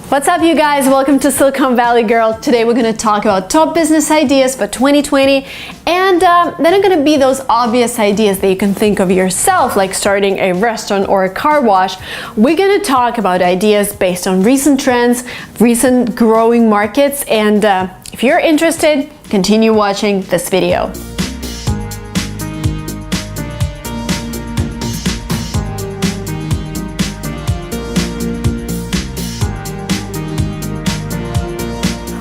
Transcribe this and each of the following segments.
What's up, you guys? Welcome to Silicon Valley Girl. Today we're going to talk about top business ideas for 2020, and then are going to be those obvious ideas that you can think of yourself, like starting a restaurant or a car wash. We're going to talk about ideas based on recent trends, recent growing markets, and if you're interested, continue watching this video.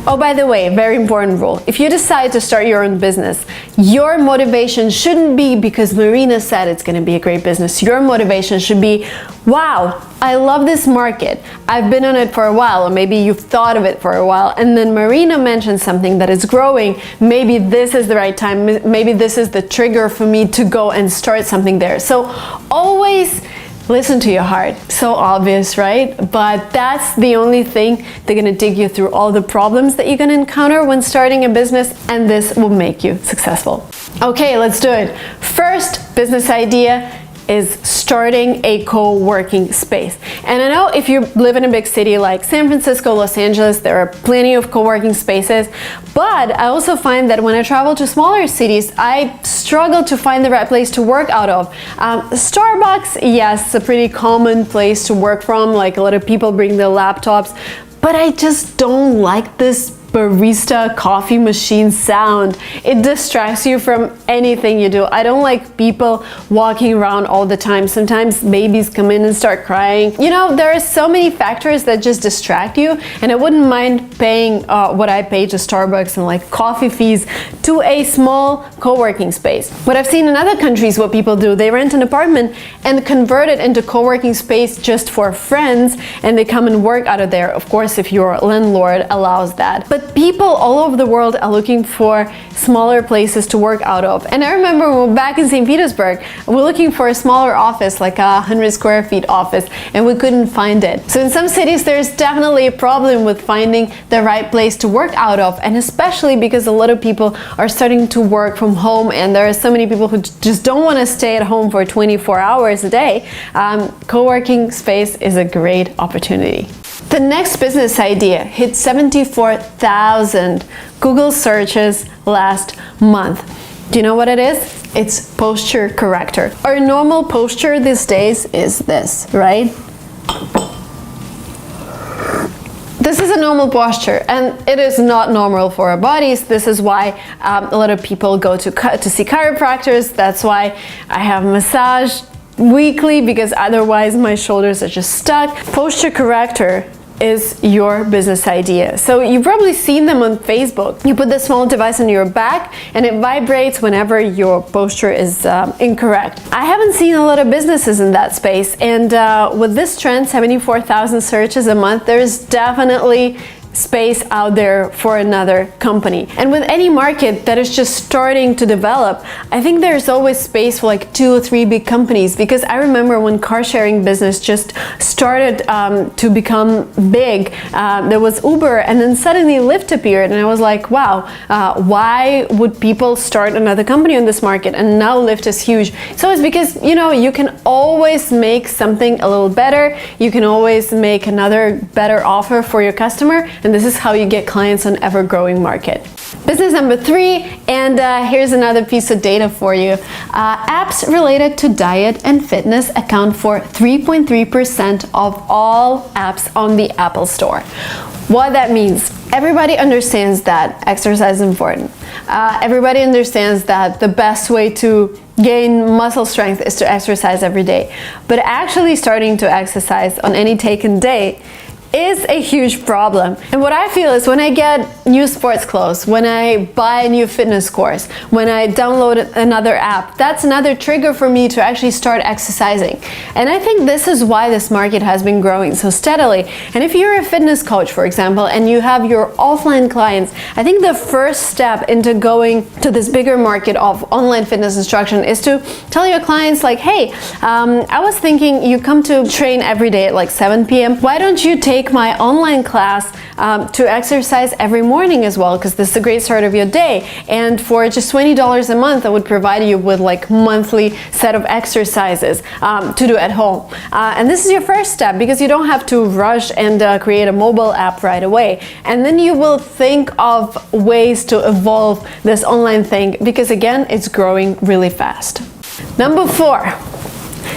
Oh, by the way, very important rule. If you decide to start your own business, your motivation shouldn't be because Marina said it's going to be a great business. Your motivation should be, wow, I love this market. I've been on it for a while, or maybe you've thought of it for a while, and then Marina mentioned something that is growing. Maybe this is the right time. Maybe this is the trigger for me to go and start something there. So always listen to your heart. So obvious, right? But that's the only thing they're gonna dig you through all the problems that you're gonna encounter when starting a business, and this will make you successful. Okay, let's do it. First business idea is starting a co-working space. And I know if you live in a big city like San Francisco, Los Angeles, there are plenty of co-working spaces, but I also find that when I travel to smaller cities, I struggle to find the right place to work out of. Starbucks, yes, a pretty common place to work from, like a lot of people bring their laptops, but I just don't like this barista coffee machine sound. It distracts you from anything you do. I don't like people walking around all the time. Sometimes babies come in and start crying. You know, there are so many factors that just distract you, and I wouldn't mind paying what I pay to Starbucks and like coffee fees to a small co-working space. What I've seen in other countries, what people do, they rent an apartment and convert it into co-working space just for friends, and they come and work out of there. Of course, if your landlord allows that. But people all over the world are looking for smaller places to work out of. And I remember when we were back in St. Petersburg, we were looking for a smaller office, like a 100 square feet office, and we couldn't find it. So in some cities, there's definitely a problem with finding the right place to work out of, and especially because a lot of people are starting to work from home, and there are so many people who just don't want to stay at home for 24 hours a day. Co-working space is a great opportunity. The next business idea hit 74,000 Google searches last month. Do you know what it is? It's posture corrector. Our normal posture these days is this, right? This is a normal posture, and it is not normal for our bodies. This is why a lot of people go to see chiropractors. That's why I have massage weekly, because otherwise my shoulders are just stuck. Posture corrector is your business idea. So you've probably seen them on Facebook. You put the small device on your back and it vibrates whenever your posture is incorrect. I haven't seen a lot of businesses in that space, and with this trend, 74,000 searches a month, there's definitely space out there for another company. And with any market that is just starting to develop, I think there's always space for like 2 or 3 big companies, because I remember when car sharing business just started to become big, there was Uber, and then suddenly Lyft appeared, and I was like, wow, why would people start another company on this market? And now Lyft is huge. So it's because, you know, you can always make something a little better. You can always make another better offer for your customer, and this is how you get clients on ever-growing market. Business number 3, and here's another piece of data for you. Apps related to diet and fitness account for 3.3% of all apps on the Apple Store. What that means, everybody understands that exercise is important. Everybody understands that the best way to gain muscle strength is to exercise every day. But actually starting to exercise on any taken day is a huge problem. And what I feel is when I get new sports clothes, when I buy a new fitness course, when I download another app, that's another trigger for me to actually start exercising. And I think this is why this market has been growing so steadily. And if you're a fitness coach, for example, and you have your offline clients, I think the first step into going to this bigger market of online fitness instruction is to tell your clients like, hey, I was thinking you come to train every day at like 7 p.m. Why don't you take my online class to exercise every morning as well, because this is a great start of your day. And for just $20 a month, I would provide you with like monthly set of exercises to do at home. And this is your first step, because you don't have to rush and create a mobile app right away. And then you will think of ways to evolve this online thing, because again, it's growing really fast. Number 4,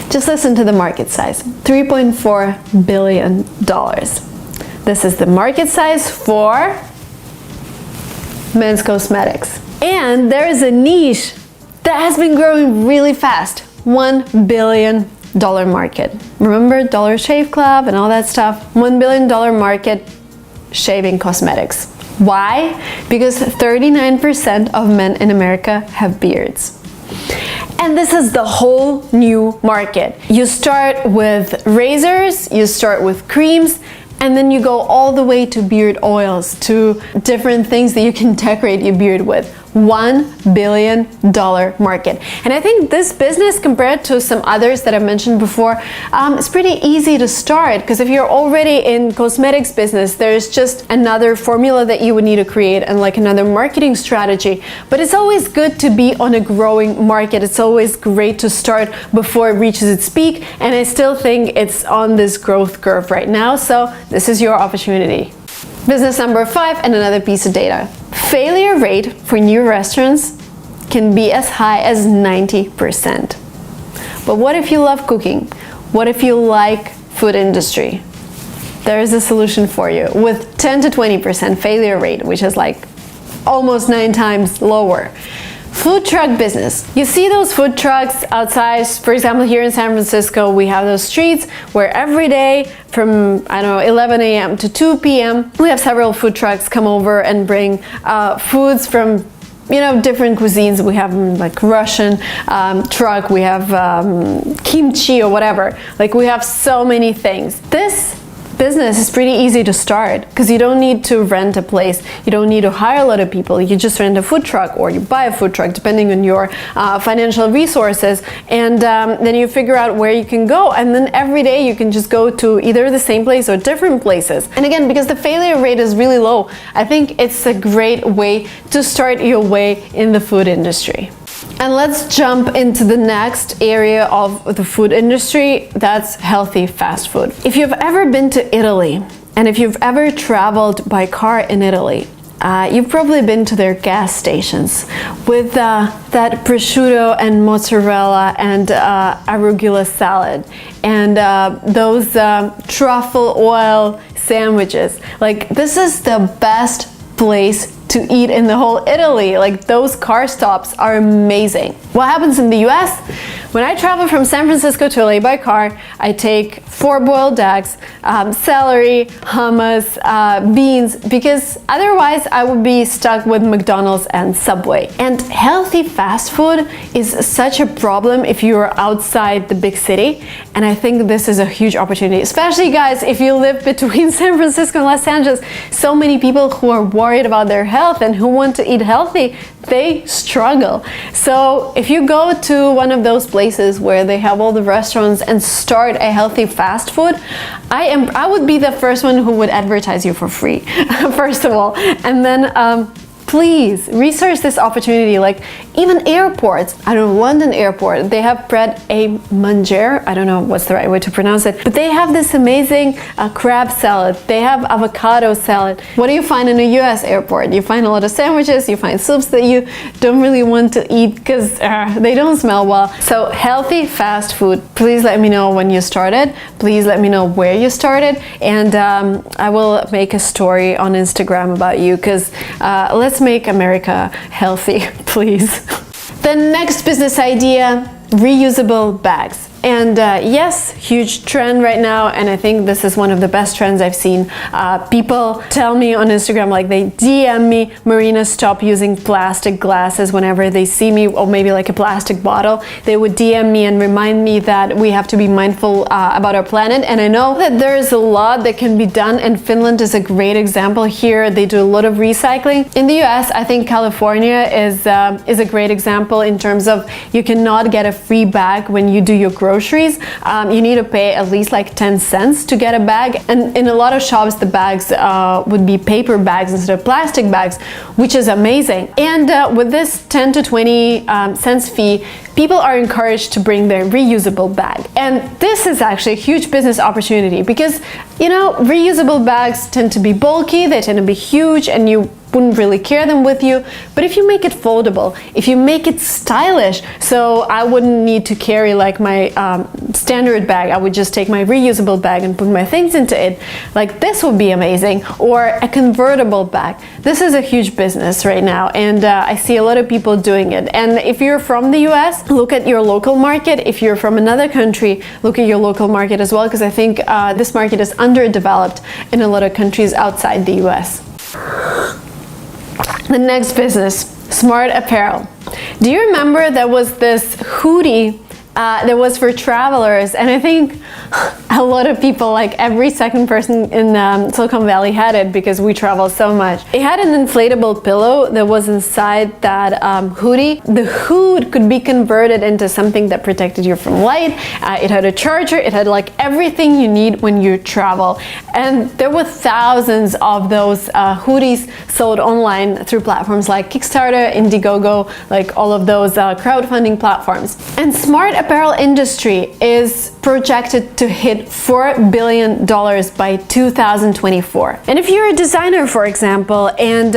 just listen to the market size, $3.4 billion. This is the market size for men's cosmetics. And there is a niche that has been growing really fast, $1 billion market. Remember Dollar Shave Club and all that stuff? $1 billion market, shaving cosmetics. Why? Because 39% of men in America have beards. And this is the whole new market. You start with razors, you start with creams, and then you go all the way to beard oils, to different things that you can decorate your beard with. $1 billion market. And I think this business, compared to some others that I mentioned before, is pretty easy to start, because if you're already in cosmetics business, there's just another formula that you would need to create and like another marketing strategy. But it's always good to be on a growing market. It's always great to start before it reaches its peak, and I still think it's on this growth curve right now, so this is your opportunity. Business number 5, and another piece of data. Failure rate for new restaurants can be as high as 90%. But what if you love cooking? What if you like food industry? There is a solution for you with 10 to 20% failure rate, which is like almost 9 times lower. Food truck business. You see those food trucks outside, for example, here in San Francisco, we have those streets where every day from, I don't know, 11 a.m. to 2 p.m., we have several food trucks come over and bring foods from, you know, different cuisines. We have like Russian truck, we have kimchi or whatever. Like, we have so many things. This business is pretty easy to start, because you don't need to rent a place, you don't need to hire a lot of people, you just rent a food truck or you buy a food truck depending on your financial resources, and then you figure out where you can go, and then every day you can just go to either the same place or different places. And again, because the failure rate is really low, I think it's a great way to start your way in the food industry. And let's jump into the next area of the food industry, that's healthy fast food. If you've ever been to Italy, and if you've ever traveled by car in Italy, you've probably been to their gas stations with that prosciutto and mozzarella and arugula salad and those truffle oil sandwiches. Like, this is the best place to eat in the whole Italy. Like, those car stops are amazing. What happens in the US? When I travel from San Francisco to LA by car, I take 4 boiled eggs, celery, hummus, beans, because otherwise I would be stuck with McDonald's and Subway. And healthy fast food is such a problem if you're outside the big city, and I think this is a huge opportunity, especially guys, if you live between San Francisco and Los Angeles. So many people who are worried about their health and who want to eat healthy, they struggle. So if you go to one of those places where they have all the restaurants and start a healthy fast food, I would be the first one who would advertise you for free, first of all. And then please research this opportunity. Like, even airports, I don't know, London airport, they have Pret a Manger, I don't know what's the right way to pronounce it, but they have this amazing crab salad, they have avocado salad. What do you find in a US airport? You find a lot of sandwiches, you find soups that you don't really want to eat because they don't smell well. So healthy fast food, please let me know when you started, please let me know where you started, and I will make a story on Instagram about you, because let's make America healthy, please. The next business idea, reusable bags. And yes, huge trend right now, and I think this is one of the best trends I've seen. People tell me on Instagram, like they DM me, Marina, stop using plastic glasses whenever they see me, or maybe like a plastic bottle. They would DM me and remind me that we have to be mindful about our planet. And I know that there is a lot that can be done, and Finland is a great example here. They do a lot of recycling. In the US, I think California is a great example in terms of you cannot get a free bag when you do your groceries groceries, you need to pay at least like 10 cents to get a bag. And in a lot of shops, the bags would be paper bags instead of plastic bags, which is amazing. And with this 10 to 20 cents fee, people are encouraged to bring their reusable bag. And this is actually a huge business opportunity because, you know, reusable bags tend to be bulky, they tend to be huge, and you wouldn't really carry them with you. But if you make it foldable, if you make it stylish, so I wouldn't need to carry like my standard bag, I would just take my reusable bag and put my things into it, like this would be amazing. Or a convertible bag. This is a huge business right now, and I see a lot of people doing it. And if you're from the US, look at your local market. If you're from another country, look at your local market as well, because I think this market is underdeveloped in a lot of countries outside the US. The next business, smart apparel. Do you remember there was this hoodie that was for travelers, and I think a lot of people, like every second person in Silicon Valley had it because we travel so much. It had an inflatable pillow that was inside that hoodie. The hood could be converted into something that protected you from light. It had a charger, it had like everything you need when you travel. And there were thousands of those hoodies sold online through platforms like Kickstarter, Indiegogo, like all of those crowdfunding platforms. And smart apparel industry is projected to hit $4 billion by 2024. And if you're a designer, for example, and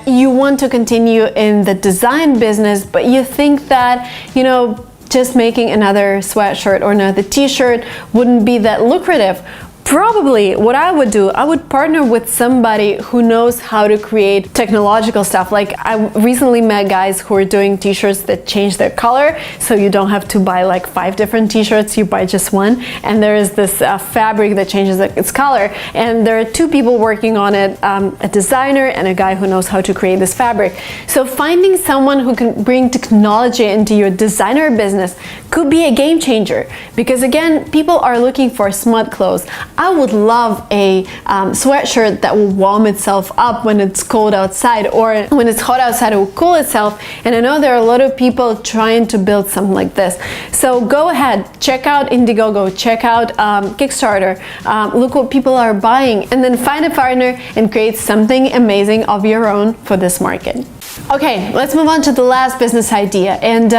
you want to continue in the design business, but you think that, you know, just making another sweatshirt or another t-shirt wouldn't be that lucrative, probably what I would do, I would partner with somebody who knows how to create technological stuff. Like I recently met guys who are doing t-shirts that change their color, so you don't have to buy like 5 different t-shirts, you buy just one. And there is this fabric that changes its color. And there are 2 people working on it, a designer and a guy who knows how to create this fabric. So finding someone who can bring technology into your designer business could be a game changer, because again, people are looking for smart clothes. I would love a sweatshirt that will warm itself up when it's cold outside, or when it's hot outside it will cool itself. And I know there are a lot of people trying to build something like this. So go ahead, check out Indiegogo, check out Kickstarter, look what people are buying, and then find a partner and create something amazing of your own for this market. Okay, let's move on to the last business idea. And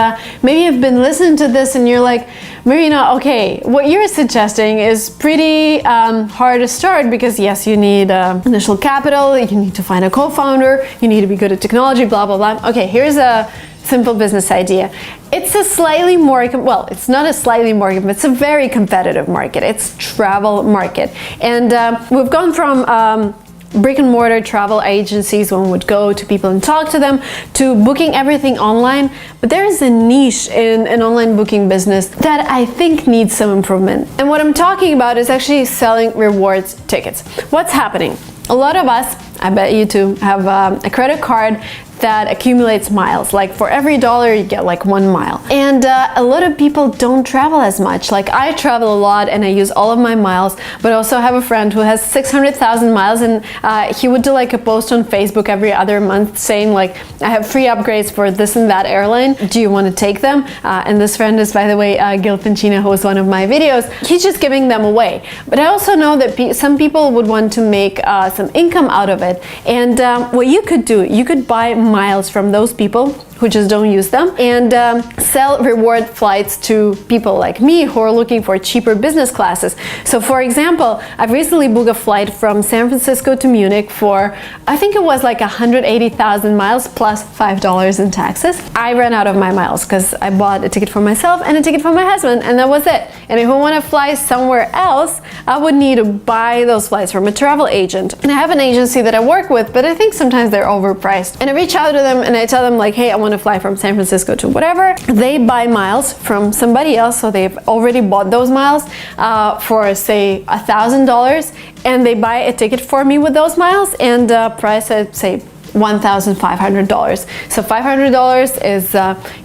maybe you've been listening to this and you're like, Marina, okay, what you're suggesting is pretty hard to start, because yes, you need initial capital, you need to find a co-founder, you need to be good at technology, blah, blah, blah. Okay, here's a simple business idea. It's a slightly more, well, it's not a slightly more, but it's a very competitive market. It's travel market. And we've gone from brick and mortar travel agencies, one would go to people and talk to them, to booking everything online. But there is a niche in an online booking business that I think needs some improvement. And what I'm talking about is actually selling rewards tickets. What's happening? A lot of us, I bet you too, have a credit card that accumulates miles. Like for every dollar you get like 1 mile. And a lot of people don't travel as much. Like I travel a lot and I use all of my miles, but also have a friend who has 600,000 miles, and he would do like a post on Facebook every other month saying like, I have free upgrades for this and that airline. Do you want to take them? And this friend is, by the way, Gil Pincina, who was one of my videos. He's just giving them away. But I also know that some people would want to make some income out of it. And what you could do, you could buy miles from those people who just don't use them, and sell reward flights to people like me who are looking for cheaper business classes. So for example, I've recently booked a flight from San Francisco to Munich for, I think it was like 180,000 miles plus $5 in taxes. I ran out of my miles because I bought a ticket for myself and a ticket for my husband, and that was it. And if I want to fly somewhere else, I would need to buy those flights from a travel agent. And I have an agency that I work with, but I think sometimes they're overpriced. And I reach out to them and I tell them like, hey, I want to fly from San Francisco to whatever. They buy miles from somebody else, so they've already bought those miles for say $1,000, and they buy a ticket for me with those miles and price at say $1,500. So $500 is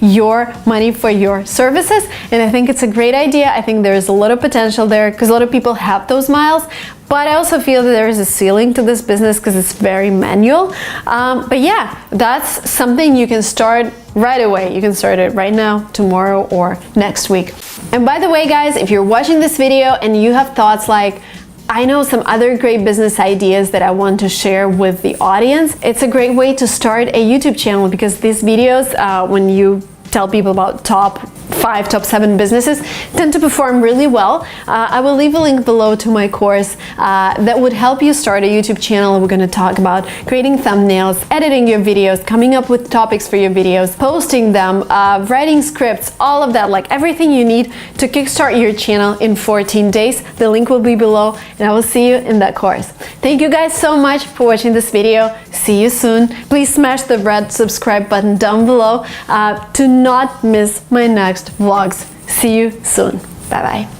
your money for your services, and I think it's a great idea. I think there's a lot of potential there because a lot of people have those miles. But I also feel that there is a ceiling to this business because it's very manual. But yeah, that's something you can start right away. You can start it right now, tomorrow, or next week. And by the way, guys, if you're watching this video and you have thoughts like, I know some other great business ideas that I want to share with the audience, it's a great way to start a YouTube channel, because these videos, when you tell people about top 5, top 7 businesses, tend to perform really well. I will leave a link below to my course that would help you start a YouTube channel. We're going to talk about creating thumbnails, editing your videos, coming up with topics for your videos, posting them, writing scripts, all of that, like everything you need to kickstart your channel in 14 days. The link will be below, and I will see you in that course. Thank you guys so much for watching this video. See you soon. Please smash the red subscribe button down below to not miss my next vlogs. See you soon. Bye bye.